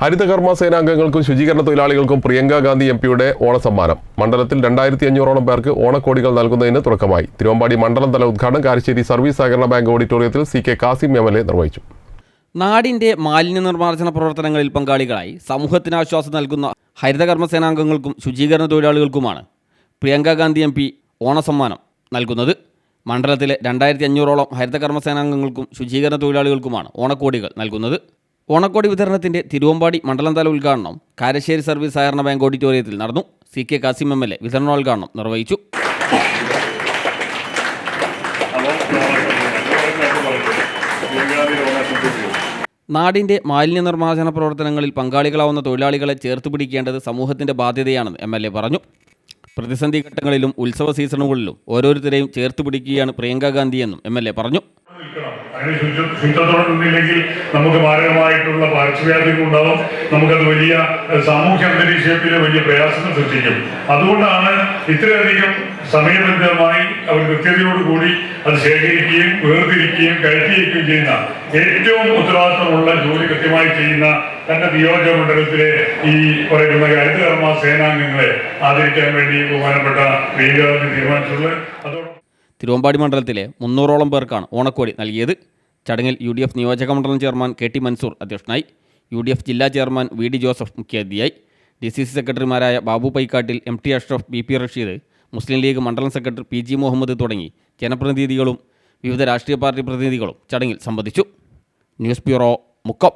ഹരിതകർമ്മ സേനാംഗങ്ങൾക്കും ശുചീകരണ തൊഴിലാളികൾക്കും പ്രിയങ്ക ഗാന്ധി എംപിയുടെ ഓണസമ്മാനം. മണ്ഡലത്തിൽ 2500ഓളം പേർക്ക് ഓണക്കോടികൾ നൽകുന്നതിന് തുടക്കമായി. തിരുവമ്പാടി മണ്ഡലം തല ഉദ്ഘാടനം കാരശ്ശേരി സർവീസ് സഹകരണ ബാങ്ക് ഓഡിറ്റോറിയത്തിൽ CK കാസിം MLA നിർവഹിച്ചു. നാടിന്റെ മാലിന്യ നിർമ്മാർജ്ജന പ്രവർത്തനങ്ങളിൽ പങ്കാളികളായി സമൂഹത്തിന് ആശ്വാസം നൽകുന്ന ഹരിതകർമ്മ സേനാംഗങ്ങൾക്കും ശുചീകരണ തൊഴിലാളികൾക്കുമാണ് പ്രിയങ്ക ഗാന്ധി MP ഓണസമ്മാനം നൽകുന്നത്. മണ്ഡലത്തിലെ 2500ഓളം ഹരിതകർമ്മ സേനാംഗങ്ങൾക്കും ശുചീകരണ തൊഴിലാളികൾക്കുമാണ് ഓണക്കോടികൾ നൽകുന്നത്. ഓണക്കോടി വിതരണത്തിന്റെ തിരുവമ്പാടി മണ്ഡലം തല ഉദ്ഘാടനം കാരശ്ശേരി സർവീസ് സഹകരണ ബാങ്ക് ഓഡിറ്റോറിയത്തിൽ നടന്നു. CK കാസിം MLA വിതരണോദ്ഘാടനം നിർവഹിച്ചു. നാടിന്റെ മാലിന്യ നിർമ്മാർജ്ജന പ്രവർത്തനങ്ങളിൽ പങ്കാളികളാവുന്ന തൊഴിലാളികളെ ചേർത്ത് പിടിക്കേണ്ടത് സമൂഹത്തിന്റെ ബാധ്യതയാണെന്ന് MLA പറഞ്ഞു. പ്രതിസന്ധി ഘട്ടങ്ങളിലും ഉത്സവ സീസണുകളിലും ഓരോരുത്തരെയും ചേർത്ത് പിടിക്കുകയാണ് പ്രിയങ്ക ഗാന്ധിയെന്നും MLA പറഞ്ഞു. അതിന് ശുചിത്വത്തോടുണ്ടെങ്കിൽ നമുക്ക് മാരകമായിട്ടുള്ള പകർച്ചവ്യാധികൾ ഉണ്ടാവും. നമുക്കത് വലിയ സാമൂഹ്യ അന്തരീക്ഷത്തിൽ വലിയ പ്രയാസങ്ങൾ സൃഷ്ടിക്കും. അതുകൊണ്ടാണ് ഇത്രയധികം സമയബന്ധിതമായി അവർ കൃത്യതയോടുകൂടി അത് ശേഖരിക്കുകയും വേർതിരിക്കുകയും കയറ്റിയിരിക്കുകയും ചെയ്യുന്ന ഏറ്റവും ഉത്തരവാദിത്തമുള്ള ജോലി കൃത്യമായി ചെയ്യുന്ന തന്റെ നിയോജക മണ്ഡലത്തിലെ ഈ പറയുന്ന ഹരിതകർമ്മ സേനാംഗങ്ങളെ ആദരിക്കാൻ വേണ്ടി ബഹുമാനപ്പെട്ട പ്രിയങ്ക തീരുമാനിച്ചിട്ടുള്ളത്. അതോടൊപ്പം തിരുവമ്പാടി മണ്ഡലത്തിലെ 300ഓളം പേർക്കാണ് ഓണക്കോടി നൽകിയത്. ചടങ്ങിൽ UDF നിയോജക മണ്ഡലം ചെയർമാൻ KT മൻസൂർ അധ്യക്ഷനായി. UDF ജില്ലാ ചെയർമാൻ VD ജോസഫ് മുഖ്യാതിഥിയായി. DCC സെക്രട്ടറിമാരായ ബാബു പൈക്കാട്ടിൽ, MT അഷ്റഫ്, BP റഷീദ്, മുസ്ലിം ലീഗ് മണ്ഡലം സെക്രട്ടറി PG മുഹമ്മദ് തുടങ്ങി ജനപ്രതിനിധികളും വിവിധ രാഷ്ട്രീയ പാർട്ടി പ്രതിനിധികളും ചടങ്ങിൽ സംബന്ധിച്ചു. News bureau, Mukkam.